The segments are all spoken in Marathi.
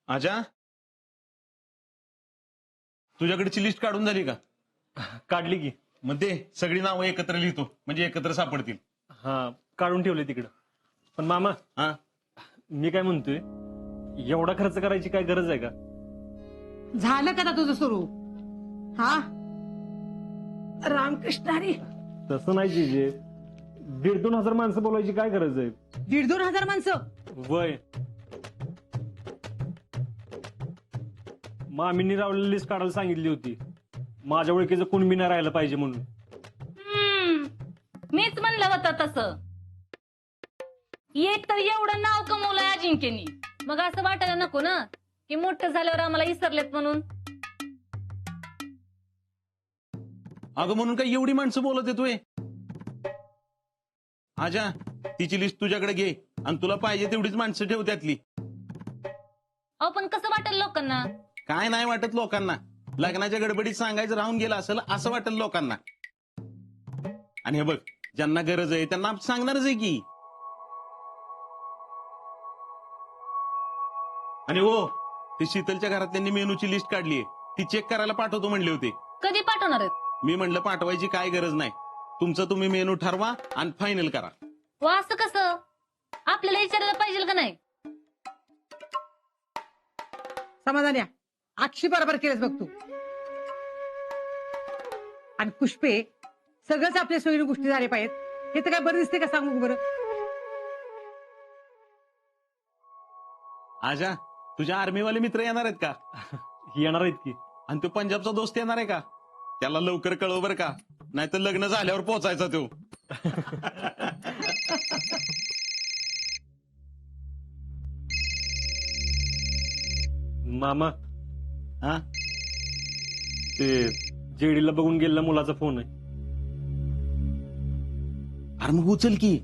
आजा, तुझ्याकडची लिस्ट काढून झाली का? काढली की. मग ते सगळी नावं एकत्र लिहितो म्हणजे एकत्र सापडतील. हा, काढून ठेवले तिकडं. पण मामा, हा, मी काय म्हणतोय, एवढा खर्च करायची काय गरज आहे का? झालं का तुझं सुरू? हा, रामकृष्ण हरी. तसं नाही जीजे, 1,500-2,000 माणसं बोलायची काय गरज आहे? 1,500-2,000 माणसं? वय मामींनी रावलेली लिस्ट काढायला सांगितली होती. माझ्या ओळखीचं कोण बी नाही राहिलं पाहिजे म्हणून. मीच म्हणलं होतं तसं. एक तर एवढं नाव कमवलंय अजिंक्यनी, मग असं वाटायला नको ना की मोठं झाल्यावर आम्हाला विसरलेत म्हणून. अगं म्हणून काय एवढी माणसं बोलत येतोय? आजा, तिची लिस्ट तुझ्याकडे घे आणि तुला पाहिजे तेवढीच माणसं ठेव त्यातली. अहो पण कसं वाटेल लोकांना? काय नाही वाटत लोकांना. लग्नाच्या गडबडीत सांगायचं राहून गेलं असेल असं वाटेल लोकांना. आणि हे बघ, ज्यांना गरज आहे त्यांना सांगणारच आहे की. आणि हो, ती शीतलच्या घरातल्यांनी मेनूची लिस्ट काढलीये, ती चेक करायला पाठवतो म्हणले होते. कधी पाठवणार आहेत? मी म्हणलं पाठवायची काय गरज नाही, तुमचं तुम्ही मेनू ठरवा आणि फायनल करा. वा, असं कसं? आपल्याला विचारायला पाहिजे का नाही? समाधान या, अक्षी बरोबर केलंस बघ तू. आणि पुष्पे, सगळंच आपल्या सोयीने गोष्टी झाल्या पाहिजेत. हे तर काय बरं दिसते का, सांगू बरं? आजा, तुझ्या आर्मीवाले मित्र येणार आहेत का? येणार आहेत की. आणि तो पंजाबचा दोस्त येणार आहे का? त्याला लवकर कळव बर का, नाहीतर लग्न झाल्यावर पोचायचा तो. मामा, हा, ते जेडीला बघून गेलेल्या मुलाचा फोन आहे. अरे मग उचल की.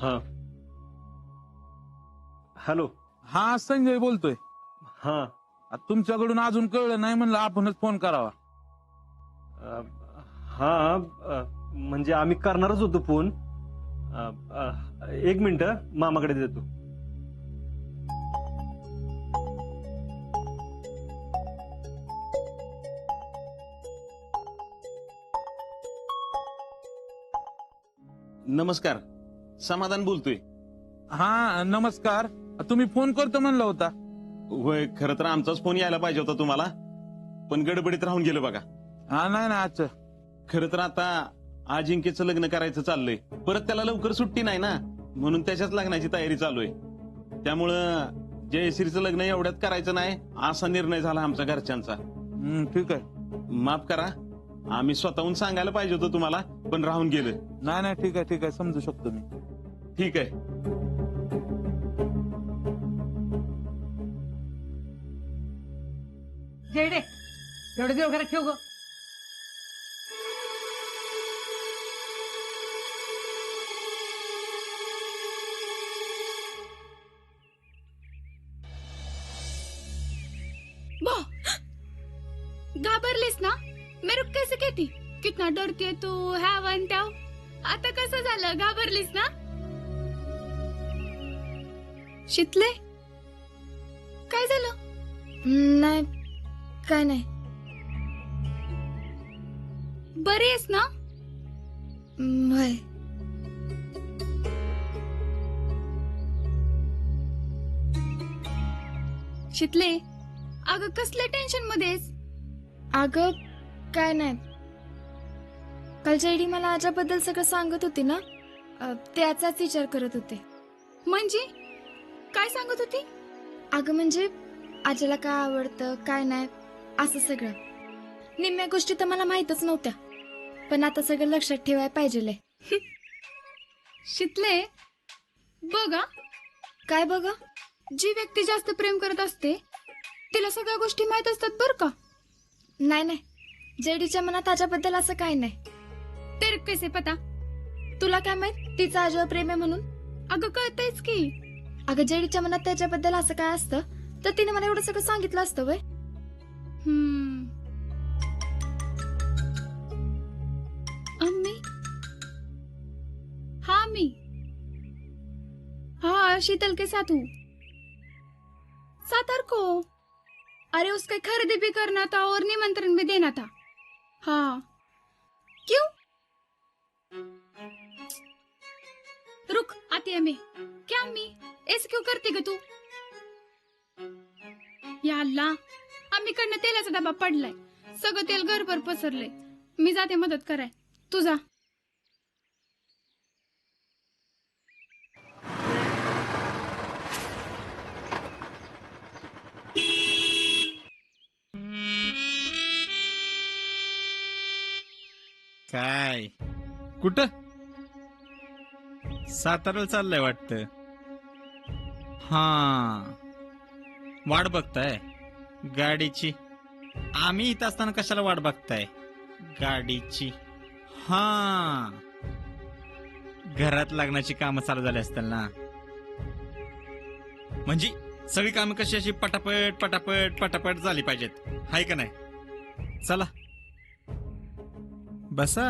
हा, हॅलो. हा, संजय बोलतोय. हा, तुमच्याकडून अजून कळलं नाही म्हणलं आपणच फोन करावा. अ, हा, म्हणजे आम्ही करणारच होतो फोन. 1 मिनिट, मामाकडे देतो. नमस्कार, समाधान बोलतोय. हा, नमस्कार. तुम्ही फोन करतो म्हणला होता. होय, खरं तर आमचाच फोन यायला पाहिजे होता तुम्हाला, पण गडबडीत राहून गेलं बघा. हा, नाही ना, अच्छा. खरं तर आता अजिंक्यचं लग्न करायचं चाललंय, परत त्याला लवकर सुट्टी नाही ना, म्हणून त्याच्याच लग्नाची तयारी चालू आहे. त्यामुळं जयश्रीचं लग्न एवढ्यात करायचं नाही असा निर्णय झाला आमच्या घरच्यांचा. ठीक आहे. माफ करा, आम्ही स्वतःहून सांगायला पाहिजे होतं तुम्हाला, पण राहून गेलं. नाही नाही, ठीक आहे, ठीक आहे, समजू शकतो मी. ठीक आहे. जेडे, एवढे देव घरात ठेव ग. घाबरलीस ना? मैं रुक कैसे कहती? कितना डरती है तू, ह्या वन त्याव. आता कसं झालं, घाबरलीस ना? शितले, काय झालं? नाही, काय नाही. बरी आहेस ना? होय. शितले, अगं कसल्या टेन्शन मध्येस? अगं, काय नाही. काल जेडी मला आजाबद्दल सगळं सांगत होती ना, त्याचाच विचार करत होते. म्हणजे काय सांगत होती? अगं म्हणजे आजाला काय आवडतं काय नाही असं सगळं. निम्म्या गोष्टी तर मला माहीतच नव्हत्या, पण आता सगळं लक्षात ठेवायला पाहिजे. शितले, बघा. काय बघा? जी व्यक्ती जास्त प्रेम करत असते तिला सगळ्या गोष्टी माहित असतात बर का. नाही नाही, जेडीच्या मनात आजाबद्दल असं काय नाही. तेरे कैसे पता? तुला काय माहित तिचं आजावर प्रेम आहे म्हणून? अगं कळतंयच की. अगं जेडीच्या मनात त्याच्याबद्दल असं काय असतं तर तिने मला एवढं सगळं सांगितलं असतं वय. अम्मी, हाँ अम्मी, हाँ शीतल के साथ हूँ. सातार को? अरे उसका खरीदी भी करना था और निमंत्रण भी देना था। हाँ क्यों? रुक आती है मैं। क्या अम्मी ऐसे क्यों करते ग तू? या अल्लाह, अम्मीकडनं तेलाचा डबा पडलाय, सगळं तेल घरभर पसरलंय. मी जाते मदत कराय, तू जा. काय कुठं साताऱ्याला चाललंय वाटतं. हा वाट बघताय गाडीची. आम्ही इथं असताना कशाला वाट बघताय गाडीची? हा घरात लग्नाची कामं चालू झाली असतील ना. म्हणजे सगळी कामं कशी अशी पटापट पटापट पटापट झाली पाहिजेत, हाय का नाही? चला बसा,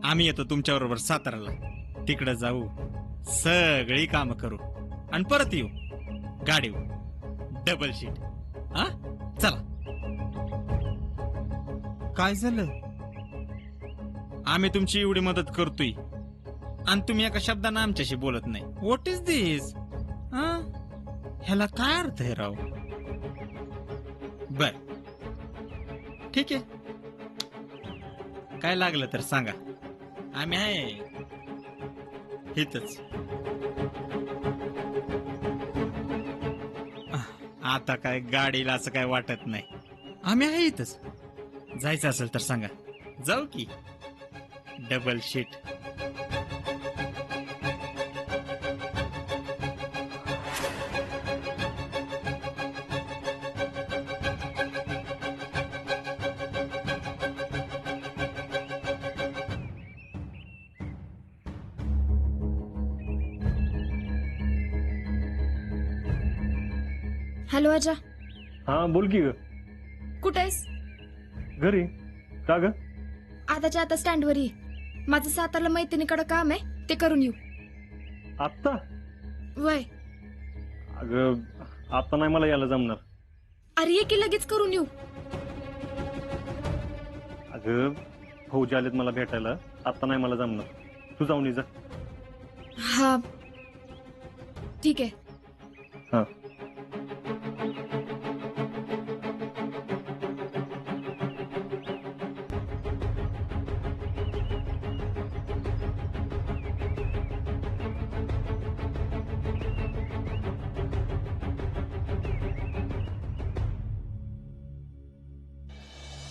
आम्ही येतो तुमच्या बरोबर साताऱ्याला. तिकडे जाऊ, सगळी कामं करू आणि परत येऊ गाडीवर डबल शीट. हा चला. काय झालं? आम्ही तुमची एवढी मदत करतोय आणि तुम्ही एका शब्दानं आमच्याशी बोलत नाही. व्हॉट इज दिस? ह्याला काय अर्थ आहे राव? बर ठीक आहे, काय लागलं तर सांगा, आम्ही आहे इथंच. आता काय गाडीला असं काय वाटत नाही, आम्ही आहे इथंच. जायचं असेल तर सांगा, जाऊ की डबल शीट. हॅलो आजा, हा बोल की ग. कुठं आहेस? घरी. का ग? आताच्या आता स्टँडवर ये. माझं सातारला मैत्रिणीकडे काम आहे, ते करून येऊ. आत्ता? वय अगं आता नाही मला यायला जमणार. अरे ये की लगेच करून येऊ. अगं फौजी आलेत मला भेटायला, आता नाही मला जमणार. तू जाऊन ये जा. हा ठीक आहे. हा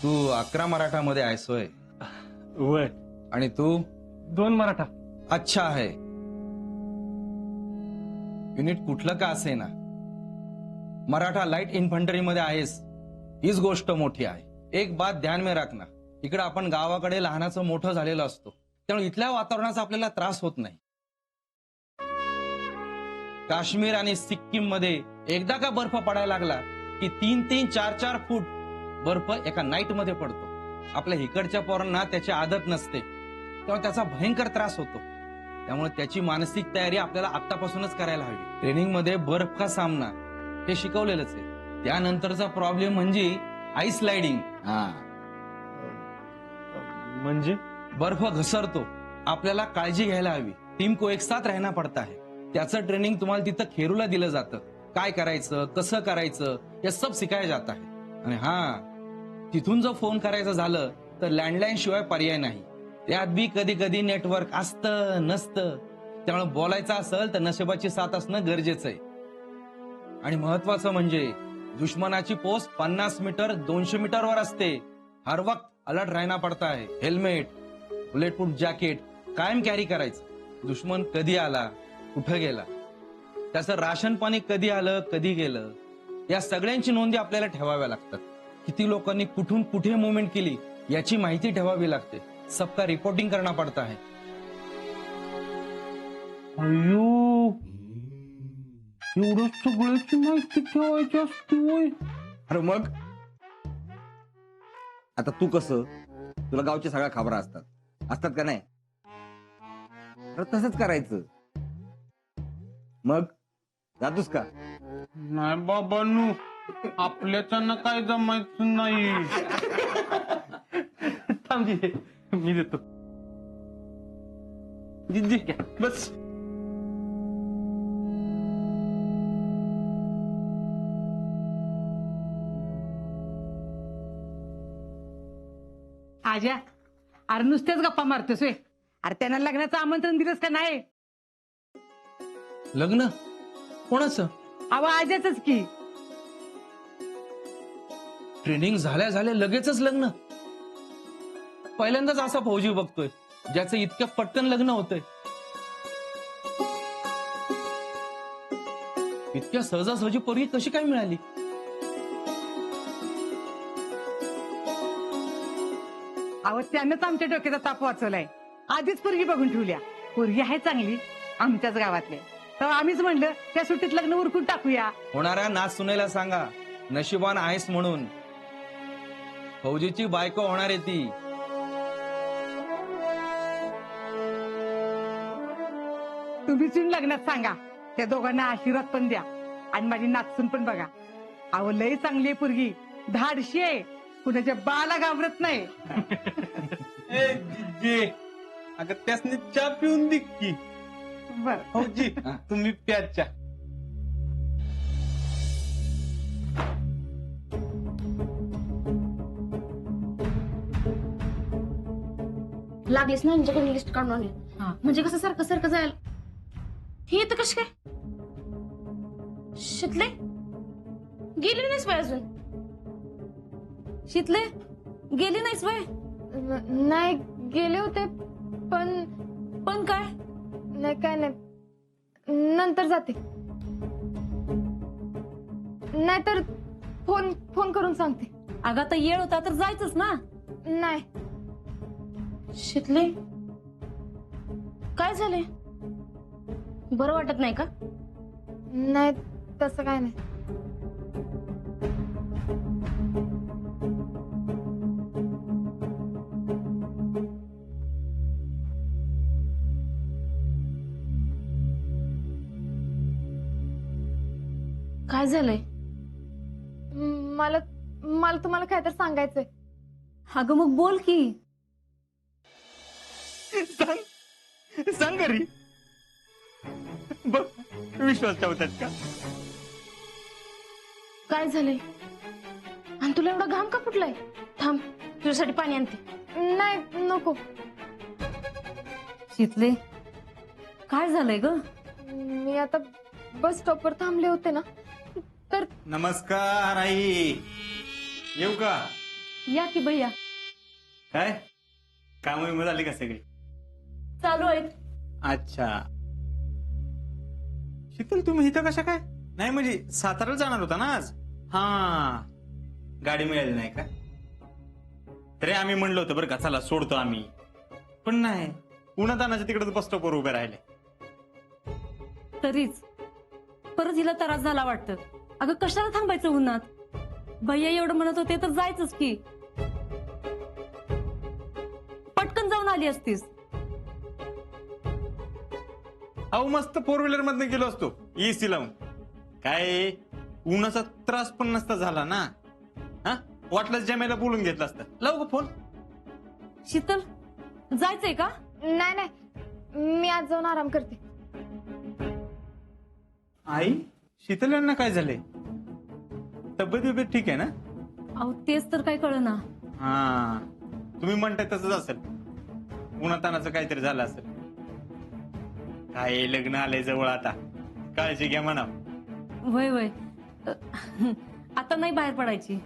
तू 11 मराठामध्ये आहेस होय? वय आणि तू? 2 मराठा. अच्छा आहे. युनिट कुठलं का असे ना, मराठा लाईट इन्फंट्री मध्ये आहेस, हीच गोष्ट मोठी आहे. एक बात ध्यान में रखना, इकडे आपण गावाकडे लहानाचं मोठं झालेलं असतो, त्यामुळे इथल्या वातावरणाचा आपल्याला त्रास होत नाही. काश्मीर आणि सिक्कीम मध्ये एकदा का बर्फ पडायला लागला की 3-3, 4-4 फूट बर्फ एका नाईट मध्ये पडतो. आपल्या इकडच्या पोरांना त्याची आदत नसते, तेव्हा त्याचा भयंकर त्रास होतो. त्यामुळे त्याची मानसिक तयारी आपल्याला आतापासूनच करायला हवी. ट्रेनिंग मध्ये बर्फ का सामना हे शिकवलेलंच आहे. त्यानंतरचा प्रॉब्लेम म्हणजे आईस स्लाइडिंग. म्हणजे बर्फ घसरतो, आपल्याला काळजी घ्यायला हवी. टीम को एक साथ रहना पडता है. त्याचं ट्रेनिंग तुम्हाला तिथं खेरूला दिलं जातं. काय करायचं, कसं करायचं, हे सब शिकायला जात आहे. आणि हा तिथून जर फोन करायचं झालं तर लँडलाईन शिवाय पर्याय नाही. त्यात बी कधी कधी नेटवर्क असतं नसतं, त्यामुळे बोलायचं असेल तर नशिबाची साथ असणं गरजेचं आहे. आणि महत्वाचं म्हणजे दुश्मनाची पोस्ट 50 मीटर 200 मीटरवर असते. हर वक्त अलर्ट राहना पडता है. हेल्मेट, बुलेट प्रूफ जॅकेट कायम कॅरी करायचं. दुश्मन कधी आला, कुठं गेला, त्याचं राशन पाणी कधी आलं, कधी गेलं, या सगळ्यांची नोंदी आपल्याला ठेवाव्या लागतात. किती लोकांनी कुठून कुठे मुवमेंट केली याची माहिती ठेवावी लागते. सबका रिपोर्टिंग करना पडता है. अयो, एवढं सगळ्याची माहिती ठेवायची असते. अरे मग आता तू कसं, तुला गावच्या सगळ्या खबरी असतात का नाही? अरे तसंच करायचं. मग जातोस का? नाही बाबांनो, आपल्याच्यानं काय जमायचं नाही. थांब जी, मी देतो. जिज्जी बस. आज्या, अरे नुसतेच गप्पा मारतोस वे. अरे त्यांना लग्नाचं आमंत्रण दिलंस का नाही? लग्न कोणाचं? अहो आज्याच की. ट्रेनिंग झाल्या झाल्या लगेचच लग्न? पहिल्यांदाच असा फौजी बघतोय ज्याचं इतक्या पटकन लग्न होतंय. इतक्या सहजासहजी पोरगी कशी काय मिळाली? अहो त्यानंच आमच्या डोक्याचा ताप वाचवलाय. आधीच पोरगी बघून ठेवल्या. पोरगी आहे चांगली, आमच्याच गावातले. तर आम्हीच म्हणलं त्या सुट्टीत लग्न उरकून टाकूया. होणाऱ्या नाच सुनेला सांगा नशिबान आहेस म्हणून. फौजीची बायको होणार आहे ती. तुम्हीच येऊन लग्नात सांगा. त्या दोघांना आशीर्वाद पण द्या आणि माझी नाचसून पण बघा. अहो लय चांगली आहे पोरगी, धाडशी आहे, कुणाच्या बाला घाबरत नाही. ए जिज्जी, अगं त्यासनी चहा पिऊन दे की. बर फौजी, तुम्ही प्या चहा. लागलीस ना यांच्याकडे लिस्ट काढून आणली. म्हणजे कसं सारखं सारखं जायला. हे तर कश काय शितले गेली नाहीस बाय अजून? शितले गेली नाहीस वय? नाही गेले होते पण पण काय? नाही काय नाही, नंतर जाते. नाहीतर फोन फोन करून सांगते. अगं आता येळ होता तर जायचंच ना. नाही शितले काय झाले? बरं वाटत नाही का? नाही तसं काय नाही. काय झालंय? मला मला तुम्हाला काय तर सांगायचंय. अगं मग बोल की. सांग घरी. बघ विश्वास ठेवतात का? काय झालंय? आणि तुला एवढा घाम का फुटलाय? थांब तुझ्यासाठी पाणी आणते. नाही नको. शितले काय झालंय ग? मी आता बस स्टॉपवर थांबले होते ना, तर नमस्कार आई. येऊ का? या की भैया. काय काम झाली का सगळी? चालू आहेत. अच्छा. शीतल तुम्ही इथं कशा काय? नाही म्हणजे साताराला जाणार होता ना आज? हा, गाडी मिळाली नाही का? तरी आम्ही म्हणलो होतं बरं का, चला सोडतो आम्ही. पण नाही, उन्हातानाच्या तिकडे बस स्टॉपवर उभे राहिले. तरीच परत हिला त्रास झाला वाटतं. अगं कशाला थांबायचं उन्हात? भैया एवढं म्हणत होते तर जायचंच की. पटकन जाऊन आली असतीस. अहो मस्त फोर व्हीलर मधनं गेलो असतो एसी लावून. काय उन्हाचा त्रास पण नसता झाला ना. हा, वाटलं जमेला बोलून घेतलं असतं. लावू का फोन? शीतल जायचंय का? नाही नाही, मी आज जाऊन आराम करते. आई, शीतल यांना काय झालंय? तब्येत ठीक आहे ना? अहो तेच तर काय कळना. हा, तुम्ही म्हणताय तसंच असेल. उन्हातानाचं काहीतरी झालं असेल. काय लग्न आलंय जवळ आता, काळजी घ्या म्हणा. वय वय आता नाही बाहेर पडायची.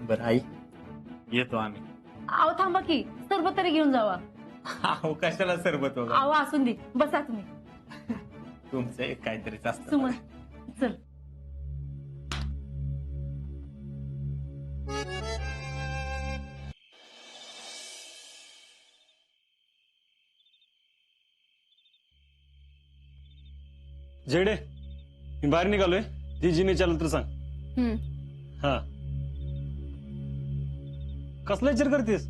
बरं आई, येतो आम्ही. अहो थांबा की, सरबत तरी घेऊन जावा. अहो कशाला सरबत वगैरे? अहो असून दे, बसा तुम्ही. तुमचं एक काहीतरीच असतं. सुमन चल. जेडे मी बाहेर निघालोय. जीजीने चाललं तर सांग. हा, कसला विचार करतेस?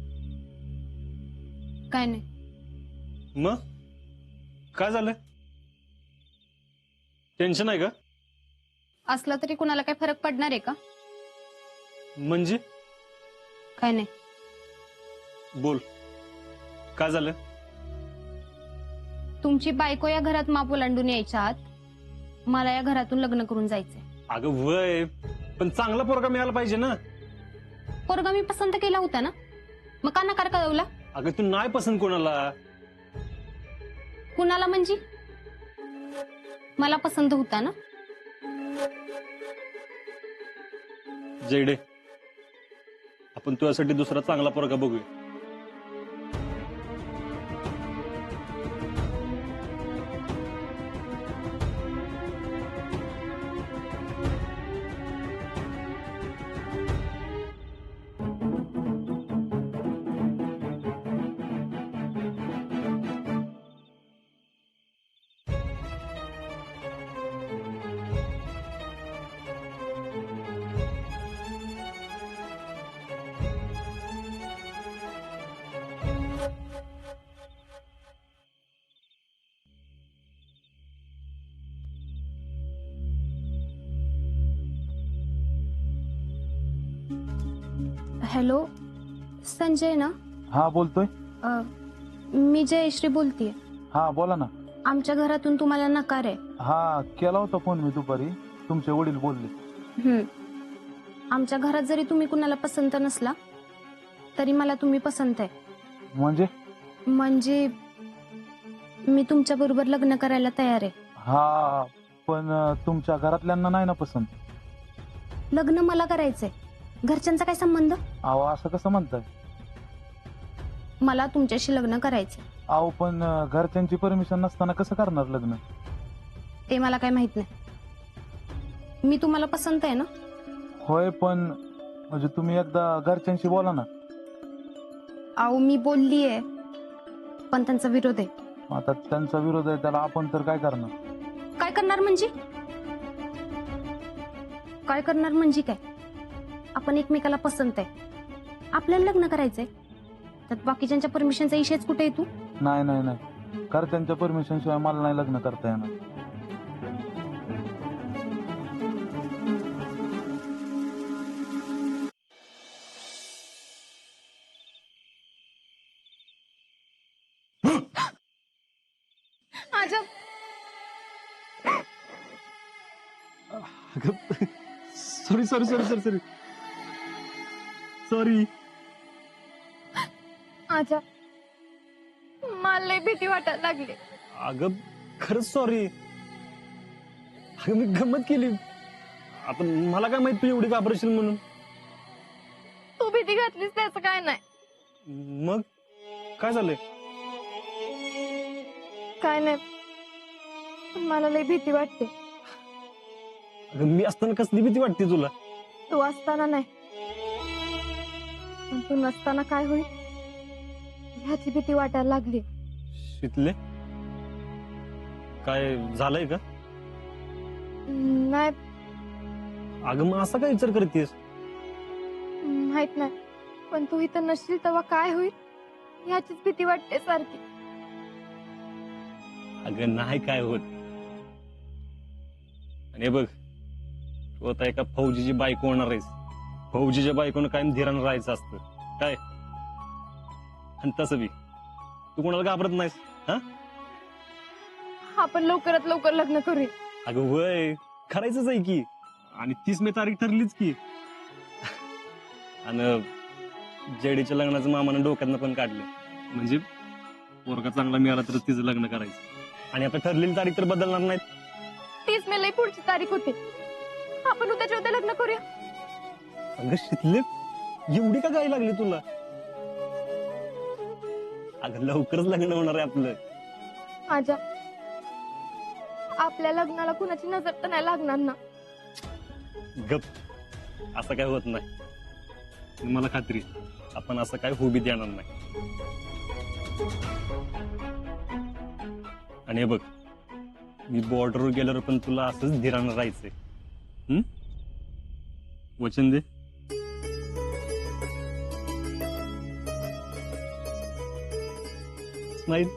काय नाही. मग काय झालं? टेन्शन आहे का? असला तरी कुणाला काय फरक पडणार आहे का? म्हणजे काय नाही. बोल, काय झालं? तुमची बायको या घरात माप ओलांडून यायच्या आत मला या घरातून लग्न करून जायचंय. अगं वय, पण चांगला पोरगा मिळाला पाहिजे ना. पोरगा मी पसंत केला होता ना, मग का नकार कळवला? अगं तू नाही पसंत कोणाला. कुणाला म्हणजे? मला पसंत होता ना. जयडे, आपण तुझ्यासाठी दुसरा चांगला पोरगा बघूया. हॅलो, संजय ना? हा बोलतोय. मी जयश्री बोलतीये. हा बोला ना. आमच्या घरातून तुम्हाला नकार आहे. हा केला होता फोन मी दुपारी, तुमचे वडील बोलले. आमच्या घरात जरी तुम्ही कुणाला पसंत नसला तरी मला तुम्ही पसंत आहे. म्हणजे मी तुमच्या बरोबर लग्न करायला तयार आहे. हा पण तुमच्या घरातल्यांना नाही ना पसंत. लग्न मला करायचंय, घरच्यांचा काय संबंध? अहो असं कसं म्हणताय? मला तुमच्याशी लग्न करायचंय. अहो पण घरच्यांची परमिशन नसताना कसं करणार लग्न? ते मला काय माहित नाही. मी तुम्हाला पसंत आहे ना? होय, पण म्हणजे तुम्ही एकदा घरच्यांशी बोला ना. अहो मी बोललीये, पण त्यांचा विरोध आहे. आता त्यांचा विरोध आहे त्याला आपण तर काय करणार? काय करणार म्हणजे? काय करणार म्हणजे काय? आपण एकमेकाला पसंत आहे, आपल्याला लग्न करायचंय, त्यात बाकीच्यांच्या परमिशनचा इशेच कुठे येतो? नाही नाही नाही, घरच्यांच्या परमिशन शिवाय मला नाही लग्न करता येणार. Sorry sorry sorry sorry sorry sorry. आजा, मला लय भीती वाटायला लागली. अगं खरंच सॉरी. अगं मी गंमत केली. आता मला काय माहित तू एवढी घाबरशील म्हणून. तू भीती घातलीस त्याचं काय नाही. मग काय झालंय? काय नाही, मला लय भीती वाटते. अगं मी असताना कसली भीती वाटते तुला? तू असताना नाही, पण तू नसताना काय होईल ह्याची भीती वाटायला लागली. शितले, काय झालंय का? नाही अगं मग असा काय विचार करतेस? माहित नाही, पण तू इथं नसशील तेव्हा काय होईल ह्याचीच भीती वाटते सारखी. अगं नाही काय होत. आणि बघ, तू आता एका फौजीची बायको होणार आहेस. फौजीच्या बायकोनं कायम धीरानं राहायचं असतं काय. आणि तसं बी तू कोणाला घाबरत नाहीस. हा, आपण लवकरात लवकर लग्न करूया. अगं वय करायचंच आहे की. आणि 30 मे तारीख ठरलीच की. आणि जेडीच्या लग्नाचं मामानं डोक्यातनं पण काढलं. म्हणजे पोरगा चांगला मिळाला तर तिचं लग्न करायचं. आणि आता ठरलेली तारीख तर बदलणार नाहीत. 30 मे ला पुढची तारीख होती. आपण उद्याच्या उद्या लग्न करूया. अगं शितले, एवढी का गाय लागली तुला? अगं लवकरच लग्न होणार आहे आपलं. आजा, आपल्या लग्नाला कुणाची नजर तर नाही लागणार ना? गप, असं काय होत नाही. मला खात्री आपण असं काय होऊ बी देणार नाही. आणि हे बघ, मी बॉर्डरवर गेल्यावर पण तुला असंच धीरानं राहायचंय. वचन दे. स्माईल.